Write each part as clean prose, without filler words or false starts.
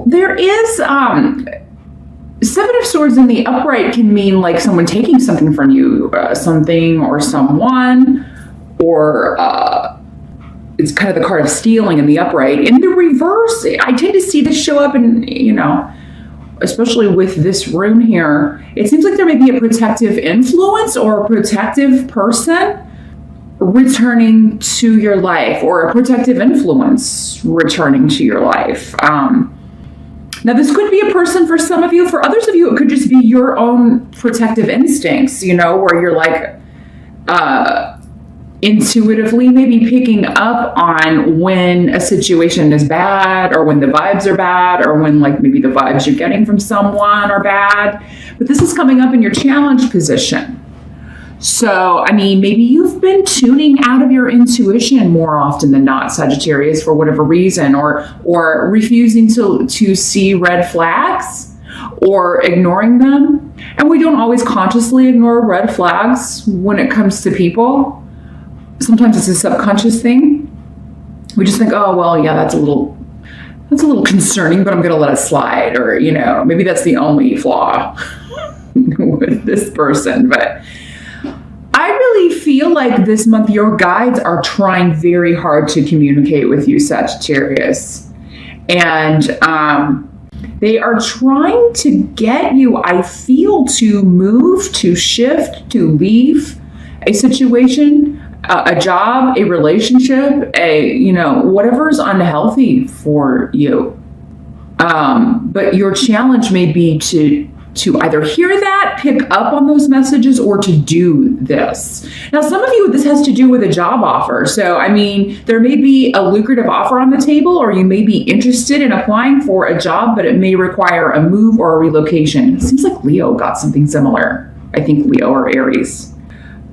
There is Seven of Swords in the upright can mean like someone taking something from you, something or someone, or it's kind of the card of stealing in the upright. In the reverse, I tend to see this show up in, especially with this rune here, it seems like there may be a protective influence or a protective person returning to your life, or a protective influence returning to your life. Now, this could be a person for some of you. For others of you, it could just be your own protective instincts, where you're like intuitively maybe picking up on when a situation is bad, or when the vibes are bad, or when like maybe the vibes you're getting from someone are bad. But this is coming up in your challenge position. So, maybe you've been tuning out of your intuition more often than not, Sagittarius, for whatever reason, or refusing to see red flags or ignoring them. And we don't always consciously ignore red flags when it comes to people. Sometimes it's a subconscious thing. We just think, oh, well, yeah, that's a little concerning, but I'm going to let it slide. Or, maybe that's the only flaw with this person. But I really feel like this month your guides are trying very hard to communicate with you, Sagittarius. And they are trying to get you, I feel, to move, to shift, to leave a situation, a job, a relationship, whatever's unhealthy for you. But your challenge may be to either hear that, pick up on those messages, or to do this. Now, some of you, this has to do with a job offer. So, there may be a lucrative offer on the table, or you may be interested in applying for a job, but it may require a move or a relocation. It seems like Leo got something similar. I think Leo or Aries.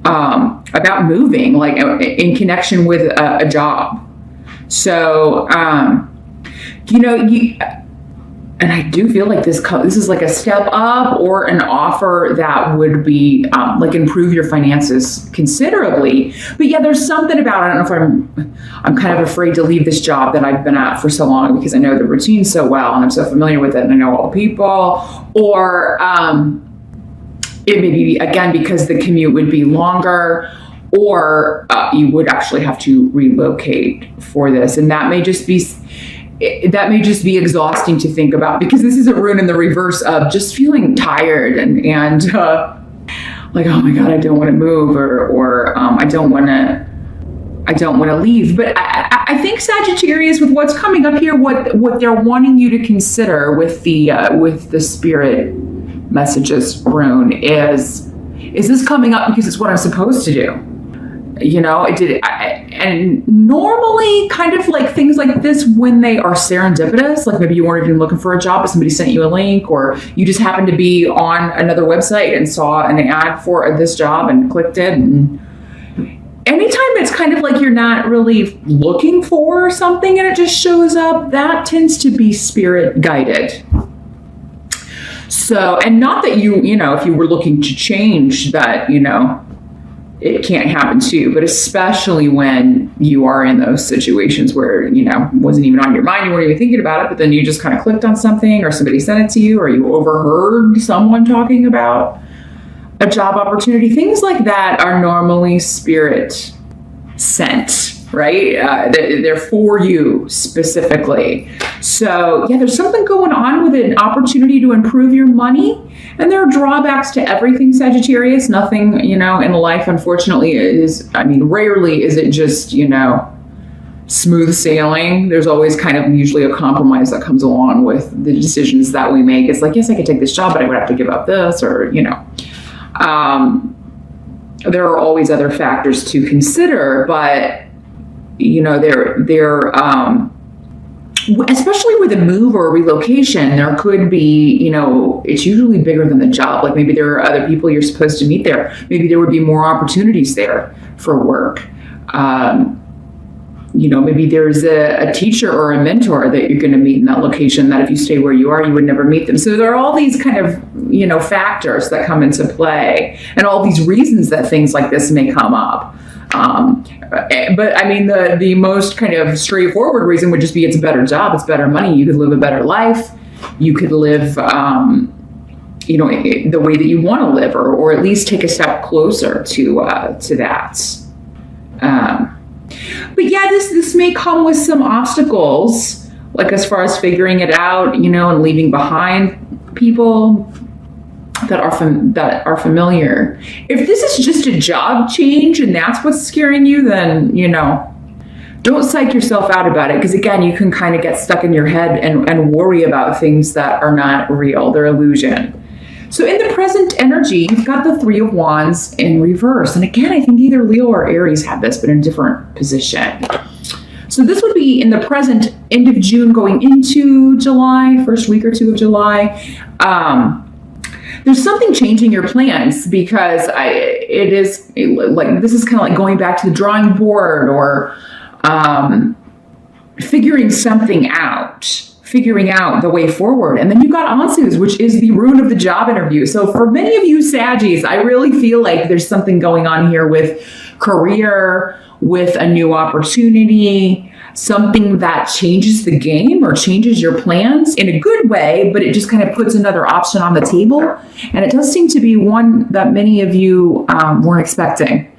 About moving, like in connection with a job. So, and I do feel like this is like a step up or an offer that would be like improve your finances considerably. But yeah, there's something about, I don't know if I'm kind of afraid to leave this job that I've been at for so long because I know the routine so well and I'm so familiar with it and I know all the people. Or it may be, again, because the commute would be longer, or you would actually have to relocate for this. And that may just be exhausting to think about, because this is a rune in the reverse of just feeling tired and like, oh my God, I don't want to move, or I don't want to leave. But I think, Sagittarius, with what's coming up here, what they're wanting you to consider with the spirit messages rune is this coming up because it's what I'm supposed to do? And normally kind of like things like this, when they are serendipitous, like maybe you weren't even looking for a job, but somebody sent you a link, or you just happened to be on another website and saw an ad for this job and clicked it. And anytime it's kind of like you're not really looking for something and it just shows up, that tends to be spirit guided. So, and not that if you were looking to change that, it can't happen to you, but especially when you are in those situations where, wasn't even on your mind, you weren't even thinking about it, but then you just kind of clicked on something, or somebody sent it to you, or you overheard someone talking about a job opportunity. Things like that are normally spirit sent, right? They're for you specifically. So yeah, there's something going on with an opportunity to improve your money. And there are drawbacks to everything, Sagittarius. Nothing, in life, unfortunately, rarely is it just, smooth sailing. There's always kind of usually a compromise that comes along with the decisions that we make. It's like, yes, I could take this job, but I would have to give up this, or, there are always other factors to consider, but, especially with a move or a relocation, there could be, it's usually bigger than the job. Like maybe there are other people you're supposed to meet there. Maybe there would be more opportunities there for work. Maybe there's a teacher or a mentor that you're going to meet in that location that if you stay where you are, you would never meet them. So there are all these kind of, factors that come into play, and all these reasons that things like this may come up. But I mean, the most kind of straightforward reason would just be it's a better job, it's better money, you could live a better life, you could live, you know, the way that you want to live, or at least take a step closer to that. But yeah, this may come with some obstacles, like as far as figuring it out, you know, and leaving behind people that are familiar. If this is just a job change and that's what's scaring you, then, you know, don't psych yourself out about it. Because again, you can kind of get stuck in your head and worry about things that are not real. They're illusion. So in the present energy, you've got the Three of Wands in reverse. And again, I think either Leo or Aries have this, but in a different position. So this would be in the present, end of June going into July, first week or two of July. There's something changing your plans, because it is like, this is kind of like going back to the drawing board, or figuring something out. Figuring out the way forward. And then you've got Ansus, which is the rune of the job interview. So for many of you Saggies, I really feel like there's something going on here with career, with a new opportunity, something that changes the game or changes your plans in a good way, but it just kind of puts another option on the table. And it does seem to be one that many of you weren't expecting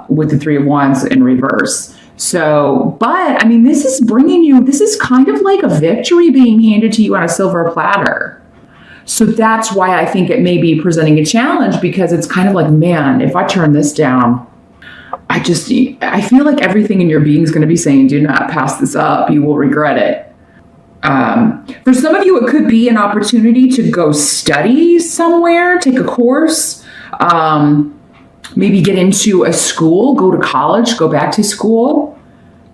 with the Three of Wands in reverse. So, but I mean, this is bringing you, this is kind of like a victory being handed to you on a silver platter. So that's why I think it may be presenting a challenge, because it's kind of like, man, if I turn this down, I feel like everything in your being is going to be saying, do not pass this up. You will regret it. For some of you, it could be an opportunity to go study somewhere, take a course, maybe get into a school, go to college, go back to school,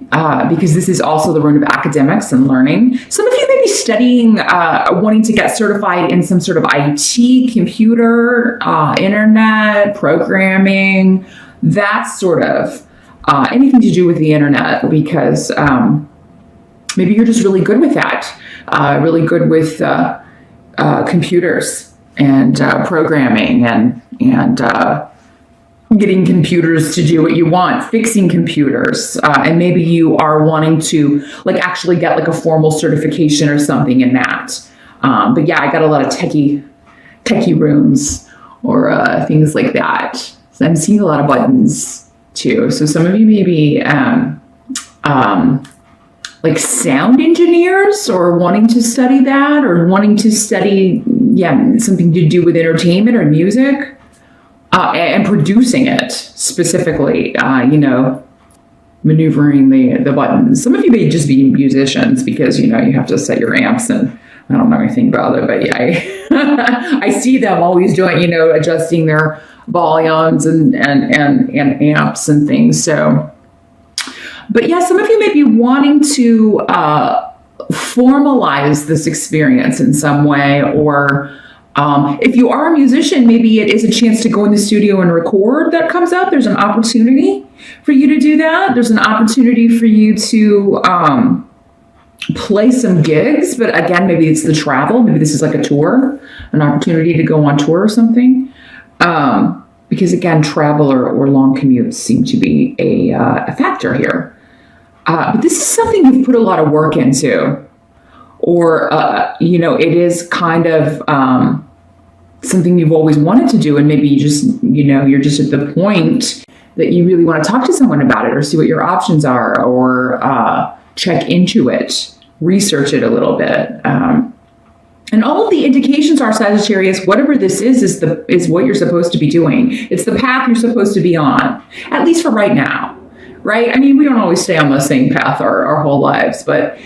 because this is also the rune of academics and learning. Some of you may be studying, wanting to get certified in some sort of IT, computer, internet, programming, that sort of, anything to do with the internet, because maybe you're just really good with that, really good with computers and programming and getting computers to do what you want, fixing computers. And maybe you are wanting to like actually get like a formal certification or something in that. But yeah, I got a lot of techie runes or things like that. So I'm seeing a lot of buttons too. So some of you may be like sound engineers, or wanting to study that, or wanting to study, something to do with entertainment or music. And producing it specifically, maneuvering the buttons. Some of you may just be musicians, because, you have to set your amps, and I don't know anything about it, but yeah, I see them always doing, adjusting their volumes and amps and things. So, but yeah, some of you may be wanting to formalize this experience in some way, or if you are a musician, maybe it is a chance to go in the studio and record that comes up. There's an opportunity for you to do that. There's an opportunity for you to play some gigs. But again, maybe it's the travel. Maybe this is like a tour, an opportunity to go on tour or something. Because again, travel or long commutes seem to be a factor here. But this is something you've put a lot of work into. Or, it is kind of something you've always wanted to do. And maybe you just, you're just at the point that you really want to talk to someone about it, or see what your options are, or check into it, research it a little bit. And all of the indications are, Sagittarius, whatever this is what you're supposed to be doing. It's the path you're supposed to be on, at least for right now, right? I mean, we don't always stay on the same path our whole lives, but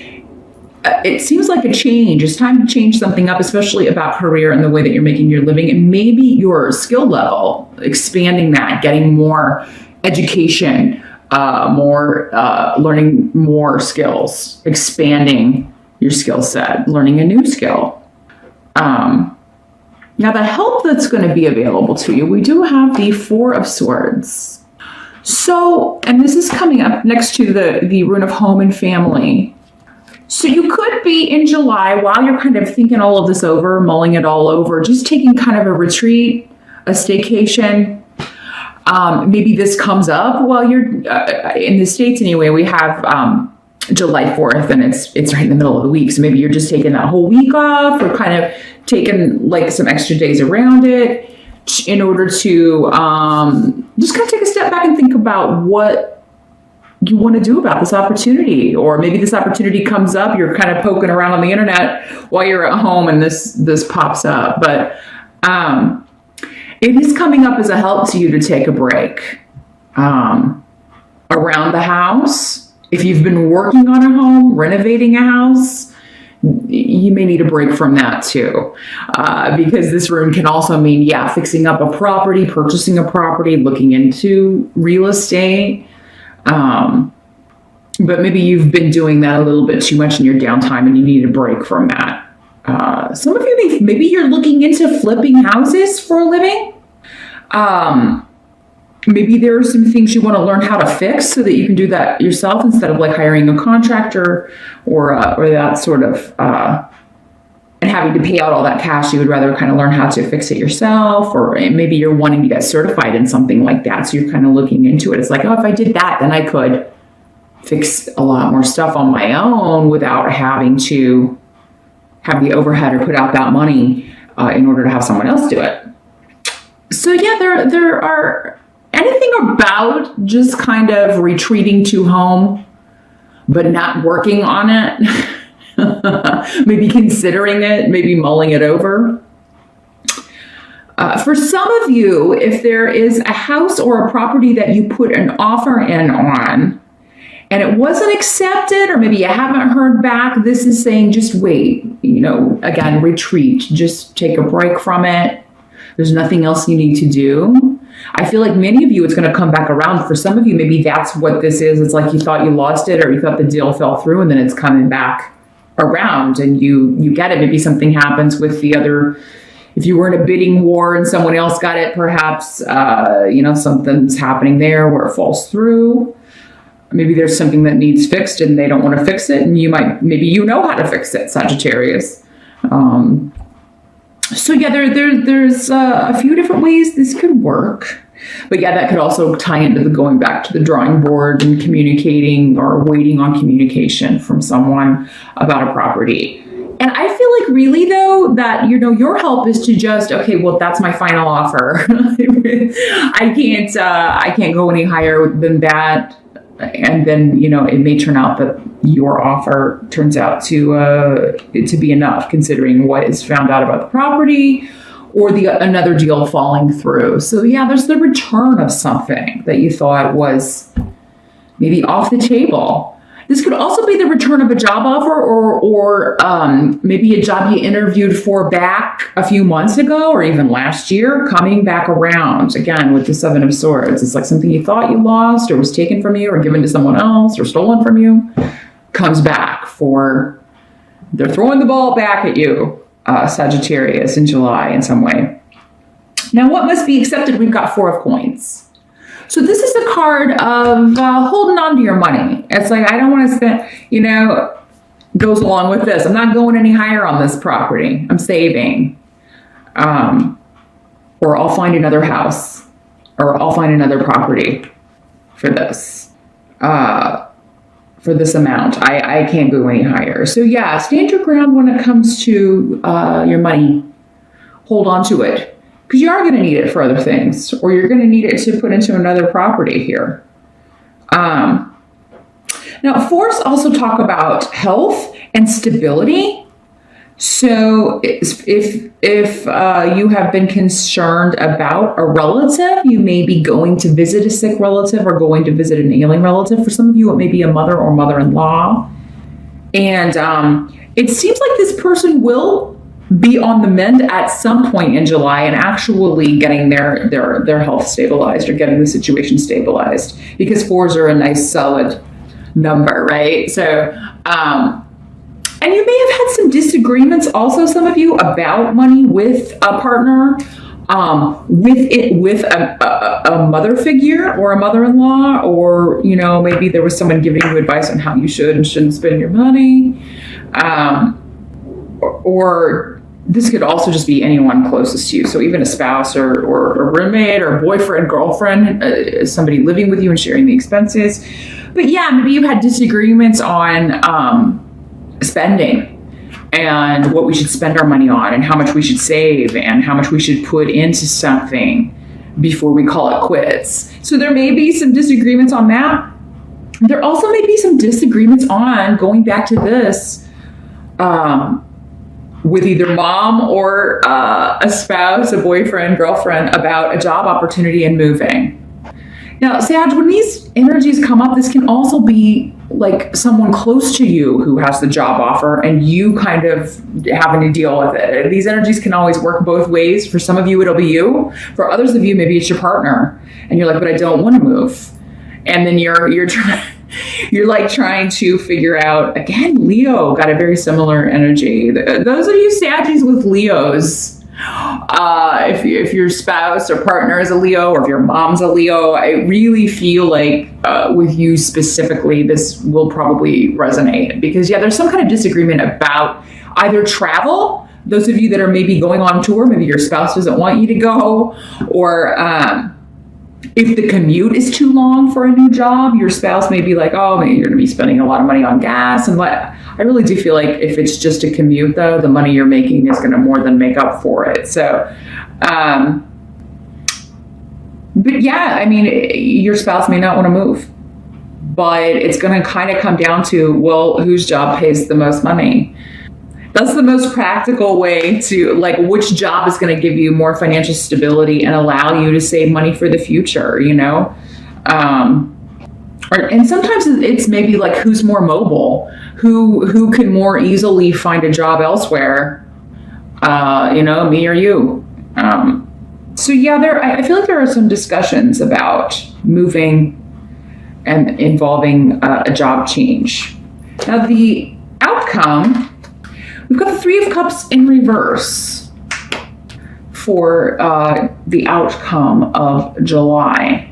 it seems like a change. It's time to change something up, especially about career and the way that you're making your living, and maybe your skill level, expanding that, getting more education, more learning more skills, expanding your skill set, learning a new skill. Now, the help that's going to be available to you, we do have the Four of Swords. So, and this is coming up next to the rune of home and family. So you could be in July, while you're kind of thinking all of this over, mulling it all over, just taking kind of a retreat, a staycation, Maybe this comes up while you're in the States anyway. We have July 4th and it's right in the middle of the week. So maybe you're just taking that whole week off or kind of taking like some extra days around it in order to just kind of take a step back and think about what you want to do about this opportunity. Or maybe this opportunity comes up, you're kind of poking around on the internet while you're at home and this pops up. But it is coming up as a help to you to take a break around the house. If you've been working on a home, renovating a house, you may need a break from that too, because this rune can also mean, fixing up a property, purchasing a property, looking into real estate. But maybe you've been doing that a little bit too much in your downtime and you need a break from that. Some of you, maybe you're looking into flipping houses for a living. Maybe there are some things you want to learn how to fix so that you can do that yourself instead of like hiring a contractor or that sort of, and having to pay out all that cash. You would rather kind of learn how to fix it yourself, or maybe you're wanting to get certified in something like that. So you're kind of looking into it. It's like, oh, if I did that, then I could fix a lot more stuff on my own without having to have the overhead or put out that money in order to have someone else do it. So yeah, there are anything about just kind of retreating to home, but not working on it, maybe considering it, maybe mulling it over. For some of you, if there is a house or a property that you put an offer in on and it wasn't accepted, or maybe you haven't heard back, this is saying just wait, again, retreat, just take a break from it. There's nothing else you need to do. I feel like many of you, it's going to come back around. For some of you, maybe that's what this is. It's like you thought you lost it or you thought the deal fell through and then it's coming back around and you get it. Maybe something happens with the other. If you were in a bidding war and someone else got it, perhaps, something's happening there where it falls through. Maybe there's something that needs fixed and they don't want to fix it. And maybe how to fix it, Sagittarius. So yeah, there's a few different ways this could work. But yeah, that could also tie into the going back to the drawing board and communicating or waiting on communication from someone about a property. And I feel like really though that, your help is to just, okay, well, that's my final offer. I can't go any higher than that. And then, it may turn out that your offer turns out to be enough considering what is found out about the property or another deal falling through. So yeah, there's the return of something that you thought was maybe off the table. This could also be the return of a job offer or maybe a job you interviewed for back a few months ago or even last year coming back around again with the Seven of Swords. It's like something you thought you lost or was taken from you or given to someone else or stolen from you comes back they're throwing the ball back at you, Sagittarius, in July in some way. Now, what must be accepted? We've got Four of Coins. So this is a card of holding on to your money. It's like, I don't want to spend, goes along with this. I'm not going any higher on this property. I'm saving. Or I'll find another house. Or I'll find another property for this. For this amount. I can't go any higher. So yeah, stand your ground when it comes to your money. Hold on to it. Because you are going to need it for other things, or you're going to need it to put into another property here. Now, fours also talk about health and stability. So if you have been concerned about a relative, you may be going to visit a sick relative or going to visit an ailing relative. For some of you, it may be a mother or mother-in-law. And it seems like this person will be on the mend at some point in July and actually getting their health stabilized or getting the situation stabilized, because fours are a nice solid number, right? So, and you may have had some disagreements also, some of you, about money with a partner, with a mother figure or a mother-in-law, or, maybe there was someone giving you advice on how you should and shouldn't spend your money, or this could also just be anyone closest to you. So even a spouse or a roommate or boyfriend, girlfriend, somebody living with you and sharing the expenses. But yeah, maybe you had disagreements on spending and what we should spend our money on and how much we should save and how much we should put into something before we call it quits. So there may be some disagreements on that. There also may be some disagreements on going back to this with either mom or a spouse, a boyfriend, girlfriend about a job opportunity and moving. Now, Sag, when these energies come up, this can also be like someone close to you who has the job offer and you kind of having to deal with it. These energies can always work both ways. For some of you, it'll be you. For others of you, maybe it's your partner. And you're like, but I don't want to move. And then you're like trying to figure out, again, Leo got a very similar energy. Those of you Saggies with Leos, if your spouse or partner is a Leo, or if your mom's a Leo, I really feel like with you specifically, this will probably resonate because, yeah, there's some kind of disagreement about either travel. Those of you that are maybe going on tour, maybe your spouse doesn't want you to go, or if the commute is too long for a new job, your spouse may be like, oh, maybe you're going to be spending a lot of money on gas. And I really do feel like if it's just a commute, though, the money you're making is going to more than make up for it. So, but yeah, I mean, your spouse may not want to move, but it's going to kind of come down to, well, whose job pays the most money? That's the most practical way to, like, which job is going to give you more financial stability and allow you to save money for the future, you know? And sometimes it's maybe like who's more mobile, who can more easily find a job elsewhere, you know, me or you. So yeah, I feel like there are some discussions about moving and involving a job change. Now the outcome, we've got the Three of Cups in reverse for the outcome of July.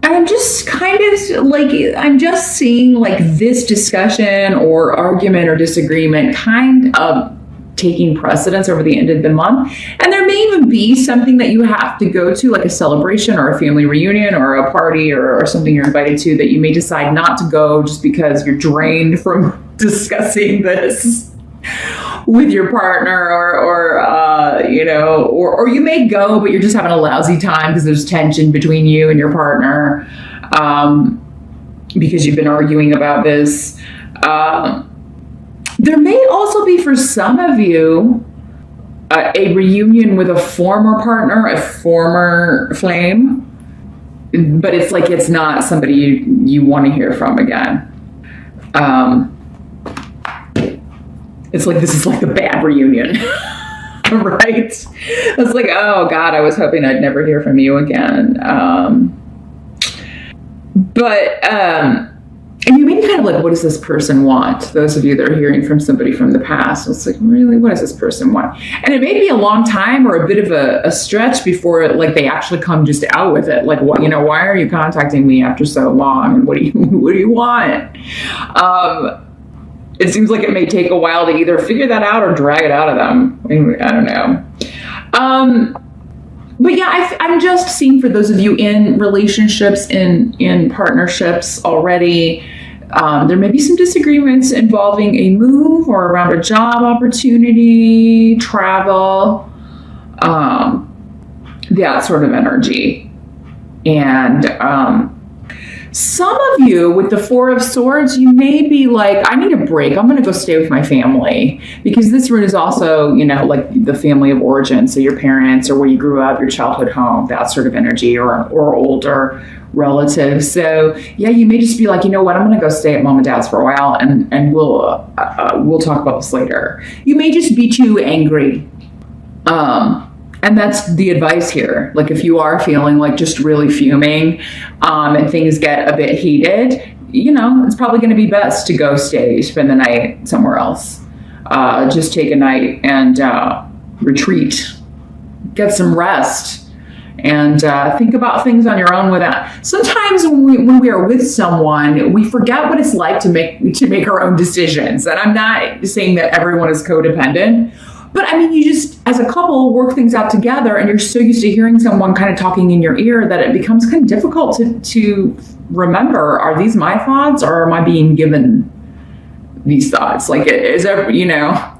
And I'm just kind of like, I'm just seeing like this discussion or argument or disagreement kind of taking precedence over the end of the month. And there may even be something that you have to go to, like a celebration or a family reunion or a party or something you're invited to, that you may decide not to go just because you're drained from discussing this with your partner, or you know, or you may go, but you're just having a lousy time because there's tension between you and your partner, because you've been arguing about this. There may also be, for some of you, a reunion with a former partner, a former flame, but it's like it's not somebody you want to hear from again. It's like, this is like a bad reunion, right? It's like, oh God, I was hoping I'd never hear from you again. And you may be kind of like, what does this person want? Those of you that are hearing from somebody from the past, it's like, really, what does this person want? And it may be a long time or a bit of a stretch before like they actually come just out with it. Like, what, you know, why are you contacting me after so long? And what do you want? It seems like it may take a while to either figure that out or drag it out of them. I mean, I don't know. But yeah, I'm just seeing for those of you in relationships, in partnerships already, there may be some disagreements involving a move or around a job opportunity, travel, that sort of energy. And some of you with the Four of Swords, you may be like, I need a break. I'm going to go stay with my family, because this root is also, you know, like the family of origin. So your parents or where you grew up, your childhood home, that sort of energy, or older relatives. So yeah, you may just be like, you know what, I'm going to go stay at mom and dad's for a while, and we'll talk about this later. You may just be too angry. And that's the advice here. Like if you are feeling like just really fuming, and things get a bit heated, you know, it's probably going to be best to go spend the night somewhere else. Just take a night and retreat, get some rest, and think about things on your own without. Sometimes when we are with someone, we forget what it's like to make our own decisions. And I'm not saying that everyone is codependent, But I mean, you just, as a couple, work things out together, and you're so used to hearing someone kind of talking in your ear that it becomes kind of difficult to remember, are these my thoughts or am I being given these thoughts? Like, is there, you know,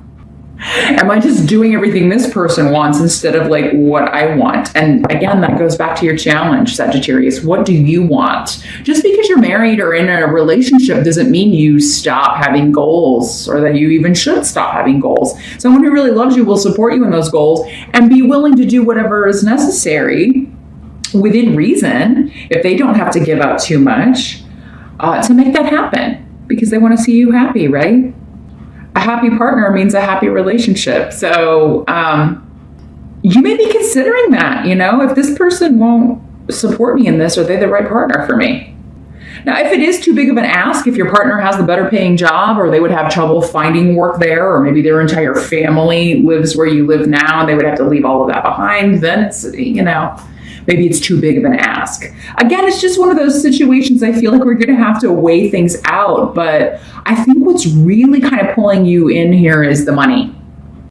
am I just doing everything this person wants instead of like what I want? And again, that goes back to your challenge, Sagittarius. What do you want? Just because you're married or in a relationship doesn't mean you stop having goals or that you even should stop having goals. Someone who really loves you will support you in those goals and be willing to do whatever is necessary within reason, if they don't have to give up too much, to make that happen, because they want to see you happy, right? A happy partner means a happy relationship. So you may be considering that, you know, if this person won't support me in this, are they the right partner for me? Now, if it is too big of an ask, if your partner has the better paying job or they would have trouble finding work there, or maybe their entire family lives where you live now and they would have to leave all of that behind, then it's, you know, maybe it's too big of an ask. Again, it's just one of those situations I feel like we're going to have to weigh things out. But I think what's really kind of pulling you in here is the money.